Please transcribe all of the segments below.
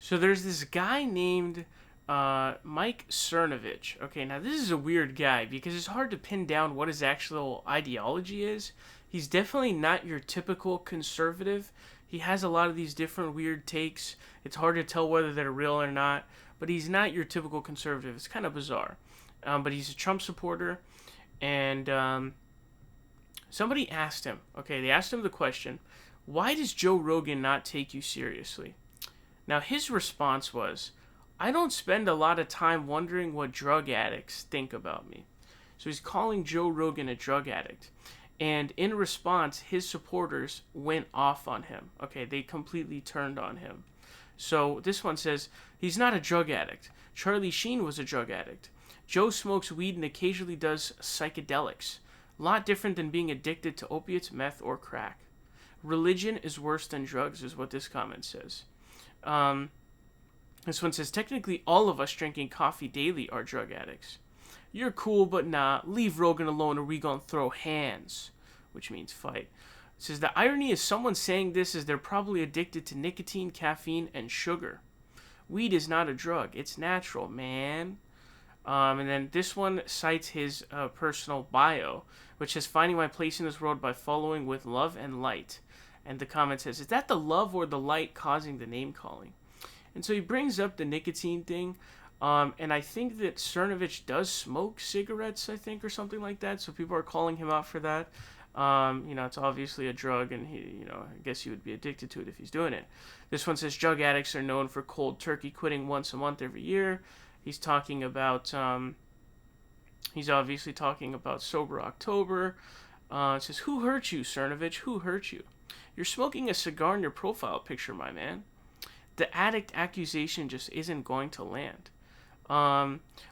So there's this guy named Mike Cernovich. Okay, now this is a weird guy because it's hard to pin down what his actual ideology is. He's definitely not your typical conservative. He has a lot of these different weird takes. It's hard to tell whether they're real or not, but he's not your typical conservative. It's kind of bizarre. But he's a Trump supporter, and somebody asked him, okay, they asked him the question, why does Joe Rogan not take you seriously? Now, his response was, I don't spend a lot of time wondering what drug addicts think about me. So he's calling Joe Rogan a drug addict. And in response, his supporters went off on him. Okay, they completely turned on him. So this one says, he's not a drug addict. Charlie Sheen was a drug addict. Joe smokes weed and occasionally does psychedelics. A lot different than being addicted to opiates, meth, or crack. Religion is worse than drugs, is what this comment says. Um, this one says, technically all of us drinking coffee daily are drug addicts. You're cool, but nah, leave Rogan alone or we gonna throw hands, which means fight. It says, the irony is someone saying this is they're probably addicted to nicotine, caffeine, and sugar. Weed is not a drug, it's natural, man. And then this one cites his personal bio, which says, finding my place in this world by following with love and light. And the comment says, is that the love or the light causing the name calling? And so he brings up the nicotine thing. And I think that Cernovich does smoke cigarettes, I think, or something like that. So people are calling him out for that. It's obviously a drug, and I guess he would be addicted to it if he's doing it. This one says drug addicts are known for cold turkey quitting once a month every year. He's talking about, he's obviously talking about Sober October. It says, who hurt you, Cernovich? Who hurt you? You're smoking a cigar in your profile picture, my man. The addict accusation just isn't going to land.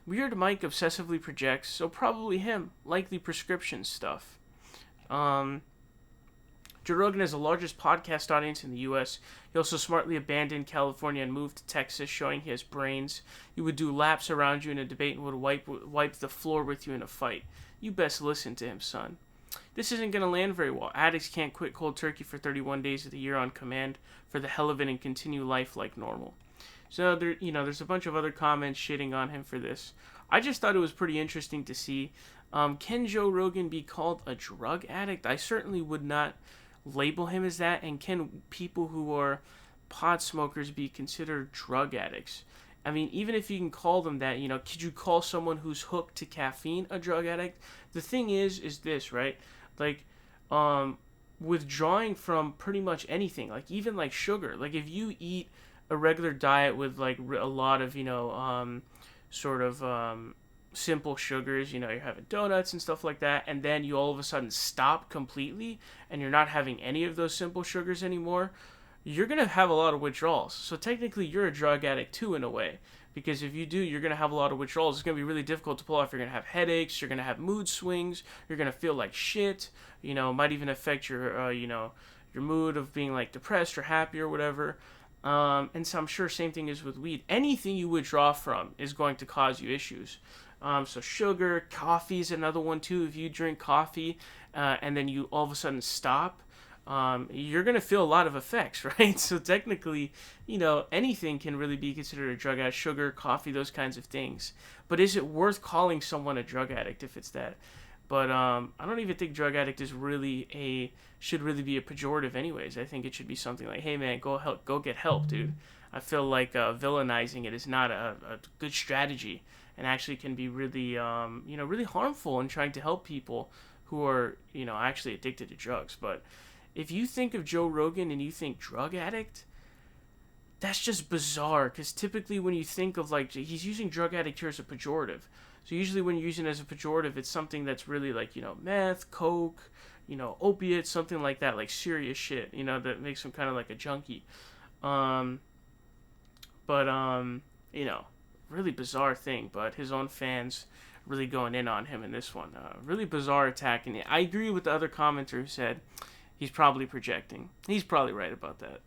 Weird Mike obsessively projects, so probably him. Likely prescription stuff. Joe Rogan has the largest podcast audience in the U.S. He also smartly abandoned California and moved to Texas, showing he has brains. He would do laps around you in a debate and would wipe the floor with you in a fight. You best listen to him, son. This isn't going to land very well. Addicts can't quit cold turkey for 31 days of the year on command for the hell of it and continue life like normal. So there's a bunch of other comments shitting on him for this. I just thought it was pretty interesting to see. Can Joe Rogan be called a drug addict? I certainly would not label him as that. And can people who are pot smokers be considered drug addicts? I mean, even if you can call them that, could you call someone who's hooked to caffeine a drug addict? The thing is this, right? Like, withdrawing from pretty much anything, like even like sugar. Like if you eat a regular diet with like a lot of simple sugars, you're having donuts and stuff like that, and then you all of a sudden stop completely and you're not having any of those simple sugars anymore, you're going to have a lot of withdrawals. So technically you're a drug addict too, in a way, because if you do, you're going to have a lot of withdrawals. It's going to be really difficult to pull off. You're going to have headaches, you're going to have mood swings, you're going to feel like shit, it might even affect your your mood of being like depressed or happy or whatever. And so I'm sure same thing is with weed. Anything you withdraw from is going to cause you issues. So sugar, coffee is another one too. If you drink coffee and then you all of a sudden stop, you're going to feel a lot of effects, right? So technically, anything can really be considered a drug addict. Sugar, coffee, those kinds of things. But is it worth calling someone a drug addict if it's that? But I don't even think drug addict is should really be a pejorative anyways. I think it should be something like, hey man, go get help, dude. I feel like villainizing it is not a good strategy, and actually can be really really harmful in trying to help people who are actually addicted to drugs. But if you think of Joe Rogan and you think drug addict, that's just bizarre, because typically when you think of he's using drug addict here as a pejorative. So usually when you're using it as a pejorative, it's something that's really like, meth, coke, opiates, something like that, like serious shit, that makes him kind of like a junkie. Really bizarre thing, but his own fans really going in on him in this one. Really bizarre attack. And I agree with the other commenter who said he's probably projecting. He's probably right about that.